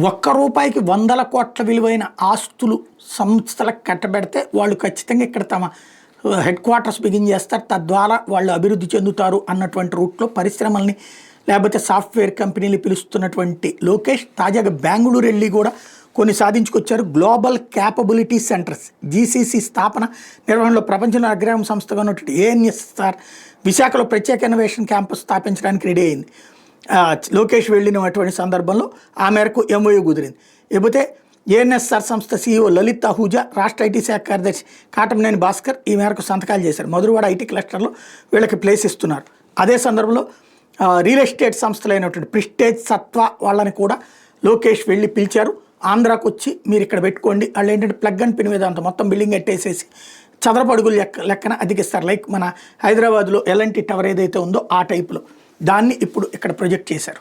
ఒక్క రూపాయికి 100 కోట్ల విలువైన ఆస్తులు సంస్థలకు కట్టబెడితే వాళ్ళు ఖచ్చితంగా ఇక్కడ తమ హెడ్ క్వార్టర్స్ బిగిన్ చేస్తారు, తద్వారా వాళ్ళు అభివృద్ధి చెందుతారు అన్నటువంటి రూట్లో పరిశ్రమల్ని లేకపోతే సాఫ్ట్వేర్ కంపెనీలు పిలుస్తున్నటువంటి లోకేష్ తాజాగా బెంగళూరు వెళ్ళి కూడా కొన్ని సాధించుకొచ్చారు. గ్లోబల్ క్యాపబిలిటీ సెంటర్స్ జీసీసీ స్థాపన నిర్వహణలో ప్రపంచంలో అగ్రగామి సంస్థగా ఉన్నటువంటి ఏఎన్ఎస్ఆర్ విశాఖలో ప్రత్యేక ఇన్నోవేషన్ క్యాంపస్ స్థాపించడానికి రెడీ అయింది. లోకేష్ వెళ్ళినటువంటి సందర్భంలో ఆ మేరకు ఎంఓయూ కుదిరింది. లేకపోతే ఏఎన్ఎస్ఆర్ సంస్థ సీఈఓ లలిత్ అహూజా, రాష్ట్ర ఐటీ శాఖ కార్యదర్శి కాటమనేని భాస్కర్ ఈ మేరకు సంతకాలు చేశారు. మధురవాడ ఐటీ క్లస్టర్లో వీళ్ళకి ప్లేస్ ఇస్తున్నారు. అదే సందర్భంలో రియల్ ఎస్టేట్ సంస్థలైనటువంటి ప్రిస్టేజ్ సత్వ వాళ్ళని కూడా లోకేష్ వెళ్ళి పిలిచారు. ఆంధ్రాకు వచ్చి మీరు ఇక్కడ పెట్టుకోండి, వాళ్ళు ఏంటంటే ప్లగ్ అండ్ పిన్ విధానంతో మొత్తం బిల్డింగ్ కట్టేసేసి చదరపు అడుగులు లెక్కన అధికిస్తారు. లైక్ మన హైదరాబాద్లో ఎల్ఎన్టీ టవర్ ఏదైతే ఉందో ఆ టైపులో దాన్ని ఇప్పుడు ఇక్కడ ప్రొజెక్ట్ చేశారు.